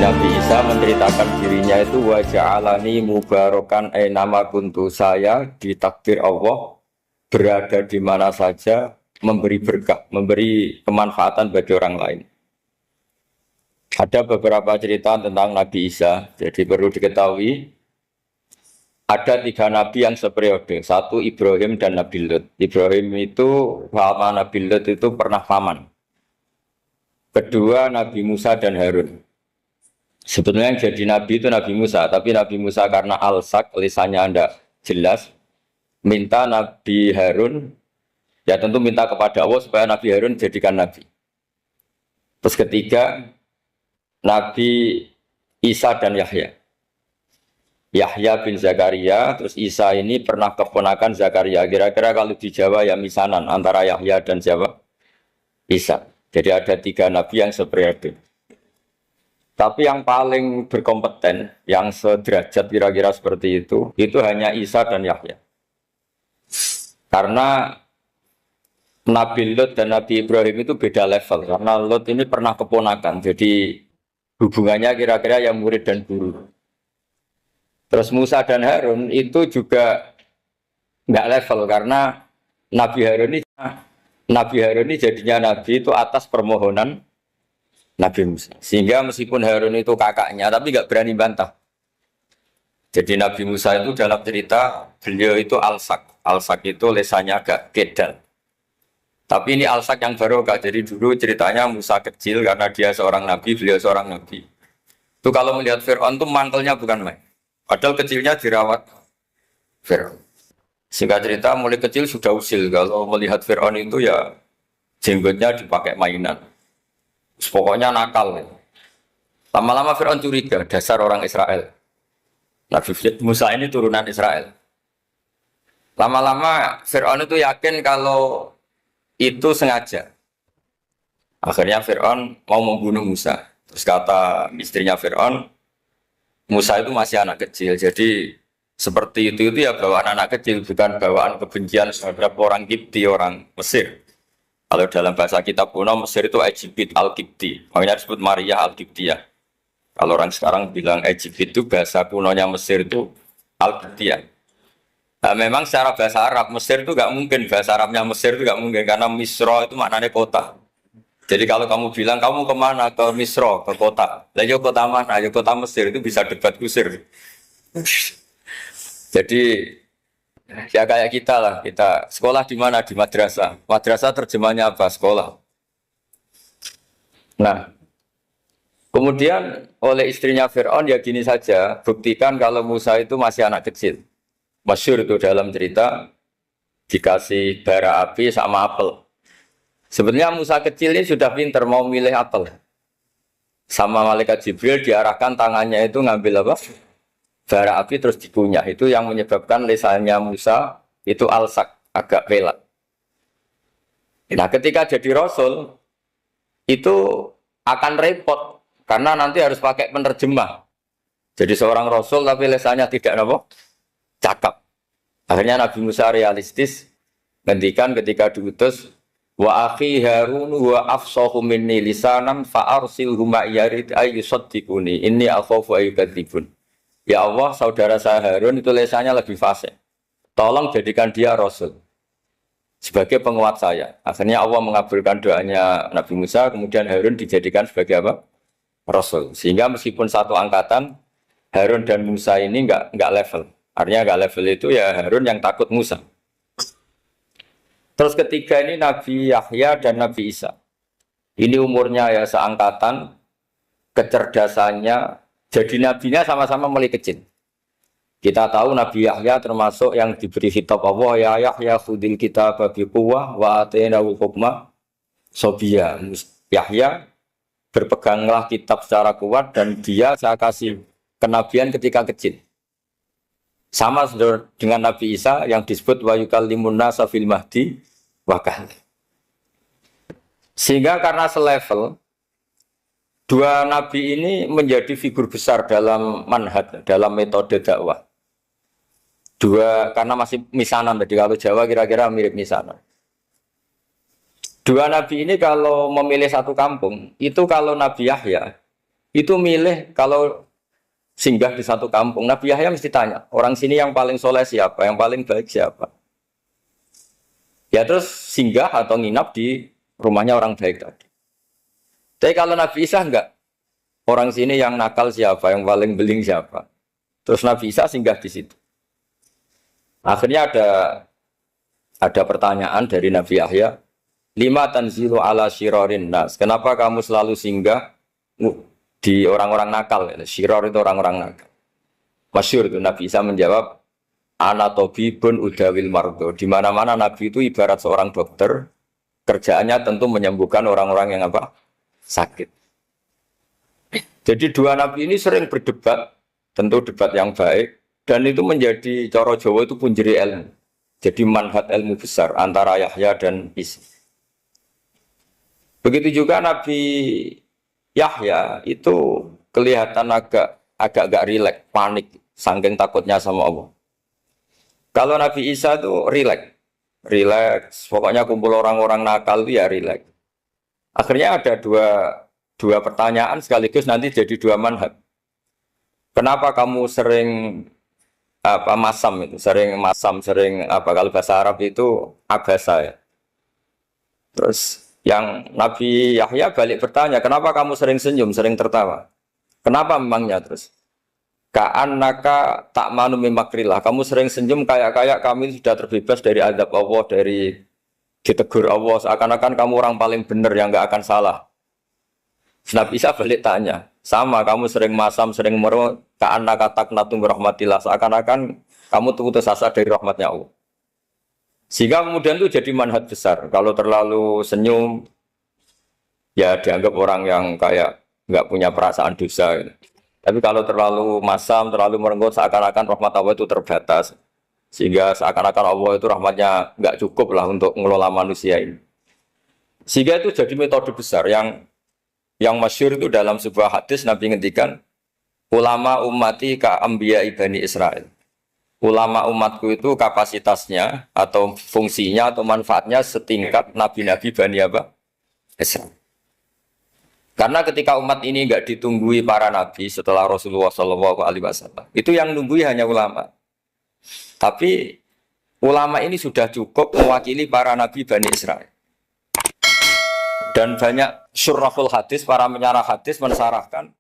Nabi Isa menceritakan dirinya itu wa ja'alani mubarakan nama kuntu, saya ditakdir Allah berada di mana saja memberi berkah, memberi kemanfaatan bagi orang lain. Ada beberapa cerita tentang Nabi Isa, jadi perlu diketahui ada 3 nabi yang seperiode. Satu Ibrahim dan Nabi Lut. Ibrahim itu sama Nabi Lut itu pernah paman. Kedua Nabi Musa dan Harun. Sebetulnya yang jadi nabi itu Nabi Musa, tapi Nabi Musa karena alsak, lisannya tidak jelas, minta Nabi Harun, ya tentu minta kepada Allah supaya Nabi Harun jadikan nabi. Terus ketiga Nabi Isa dan Yahya. Yahya bin Zakaria, terus Isa ini pernah keponakan Zakaria. Kira-kira kalau di Jawa ya misanan antara Yahya dan siapa? Isa. Jadi ada 3 nabi yang seperiode. Tapi yang paling berkompeten, yang sederajat kira-kira seperti itu hanya Isa dan Yahya. Karena Nabi Lut dan Nabi Ibrahim itu beda level. Karena Lut ini pernah keponakan, jadi hubungannya kira-kira yang murid dan guru. Terus Musa dan Harun itu juga nggak level, karena Nabi Harun ini jadinya Nabi itu atas permohonan Nabi Musa. Sehingga meskipun Harun itu kakaknya, tapi nggak berani bantah. Jadi Nabi Musa itu dalam cerita, beliau itu alsak. Alsak itu lesannya agak kedal. Tapi ini alsak yang barokah. Jadi dulu ceritanya Musa kecil karena dia seorang Nabi, beliau seorang Nabi. Itu kalau melihat Fir'aun itu mantelnya bukan main. Padahal kecilnya dirawat Fir'aun. Singkat cerita mulai kecil sudah usil. Kalau melihat Fir'aun itu ya jenggotnya dipakai mainan. Pokoknya nakal. Lama-lama Fir'aun curiga, dasar orang Israel. Nabi Musa ini turunan Israel. Lama-lama Fir'aun itu yakin kalau itu sengaja. Akhirnya Fir'aun mau membunuh Musa. Terus kata istrinya Fir'aun, Musa itu masih anak kecil. Jadi seperti itu ya bawaan anak kecil, bukan bawaan kebencian terhadap orang Kipti, orang Mesir. Kalau dalam bahasa kitab kuno Mesir itu Egypt Al-Kipti, makanya disebut Maria Al-Kiptiyah. Kalau orang sekarang bilang Egypt itu bahasa kunonya Mesir itu Al-Kiptiyah. Nah, memang secara bahasa Arab Mesir itu nggak mungkin, bahasa Arabnya Mesir itu nggak mungkin karena Misro itu maknanya kota. Jadi kalau kamu bilang kamu kemana, ke Misro, ke kota, lah ya kota mana, ya kota Mesir, itu bisa debat kusir. Jadi ya kayak kita lah, kita sekolah di mana? Di madrasah. Madrasah terjemahnya apa? Sekolah. Nah, kemudian oleh istrinya Fir'aun ya gini saja, buktikan kalau Musa itu masih anak kecil. Masyhur itu dalam cerita, dikasih bara api sama apel. Sebenarnya Musa kecil ini sudah pinter mau milih apel. Sama malaikat Jibril diarahkan tangannya itu ngambil apa? Bara api terus dikunyah. Itu yang menyebabkan lisannya Musa itu alsak, agak pelat. Nah ketika jadi Rasul itu akan repot karena nanti harus pakai penerjemah. Jadi seorang Rasul tapi lisannya tidak apa? Cakap. Akhirnya Nabi Musa realistis ngendikan ketika diutus, wa akhi Harun wa afsahu minni lisanan fa arsilhu ma yarid ayyusaddiquni inni akhafu ayyukadzibun. Ya Allah, saudara saya Harun itu lisannya lebih fasih. Tolong jadikan dia Rasul sebagai penguat saya. Akhirnya Allah mengabulkan doanya Nabi Musa, kemudian Harun dijadikan sebagai apa? Rasul. Sehingga meskipun satu angkatan, Harun dan Musa ini enggak level. Artinya enggak level itu ya Harun yang takut Musa. Terus ketiga ini Nabi Yahya dan Nabi Isa. Ini umurnya ya seangkatan, kecerdasannya, jadi nabinya sama-sama mulai kecil. Kita tahu Nabi Yahya termasuk yang diberi khitab Allah, ya Yahya khudil kitab bi quwwah wa atainahu hukma sobiyya. Yahya berpeganglah kitab secara kuat dan dia saya kasih kenabian ketika kecil. Sama dengan Nabi Isa yang disebut wa yukallimun nasa fil mahdi wa kahla. Sehingga karena selevel, 2 nabi ini menjadi figur besar dalam manhaj, dalam metode dakwah. 2 karena masih misanan, jadi kalau Jawa kira-kira mirip misanan. 2 nabi ini kalau memilih satu kampung, itu kalau Nabi Yahya itu milih kalau singgah di satu kampung. Nabi Yahya mesti tanya, orang sini yang paling soleh siapa, yang paling baik siapa. Ya terus singgah atau nginap di rumahnya orang baik tadi. Tapi kalau Nabi Isa enggak, orang sini yang nakal siapa, yang paling beling siapa. Terus Nabi Isa singgah di situ. Akhirnya ada pertanyaan dari Nabi Yahya, lima tanzilu ala syirarin nas. Kenapa kamu selalu singgah di orang-orang nakal? Syiror itu orang-orang nakal. Masyhur itu Nabi Isa menjawab, ana tabibun udawil mardo. Di mana-mana Nabi itu ibarat seorang dokter, kerjaannya tentu menyembuhkan orang-orang yang apa? Sakit. Jadi dua Nabi ini sering berdebat, tentu debat yang baik, dan itu menjadi cara Jawa itu punjeri ilmu. Jadi manhat ilmu besar antara Yahya dan Isa. Begitu juga Nabi Yahya itu kelihatan agak rileks, panik, saking takutnya sama Allah. Kalau Nabi Isa itu rileks, pokoknya kumpul orang-orang nakal itu ya rileks. Akhirnya ada dua pertanyaan sekaligus nanti jadi dua manhaj. Kenapa kamu sering sering kalau bahasa Arab itu abasa ya. Terus yang Nabi Yahya balik bertanya, kenapa kamu sering senyum, sering tertawa? Kenapa memangnya terus? Ka'annaka ta'manu min makrillah. Kamu sering senyum kayak kami sudah terbebas dari azab Allah, dari ditegur Allah, seakan-akan kamu orang paling benar yang enggak akan salah. Nabi Isa balik tanya, sama kamu sering masam, sering merut, ka'annaka taqnatu min rahmatillah, seakan-akan kamu putus asa dari rahmatnya Allah. Sehingga kemudian itu jadi manhaj besar. Kalau terlalu senyum, ya dianggap orang yang kayak nggak punya perasaan dosa. Gitu. Tapi kalau terlalu masam, terlalu merenggut, seakan-akan rahmat Allah itu terbatas. Sehingga seakan-akan Allah itu rahmatnya nggak cukup lah untuk mengelola manusia ini. Sehingga itu jadi metode besar yang masyhur itu dalam sebuah hadis Nabi ngendikan, ulama ummati ka ambiya ibani Israel. Ulama umatku itu kapasitasnya atau fungsinya atau manfaatnya setingkat nabi-nabi Bani Israel. Karena ketika umat ini enggak ditunggui para nabi setelah Rasulullah SAW, itu yang nunggui hanya ulama. Tapi ulama ini sudah cukup mewakili para nabi Bani Israel. Dan banyak syurrahul hadis, para menyarah hadis mensarahkan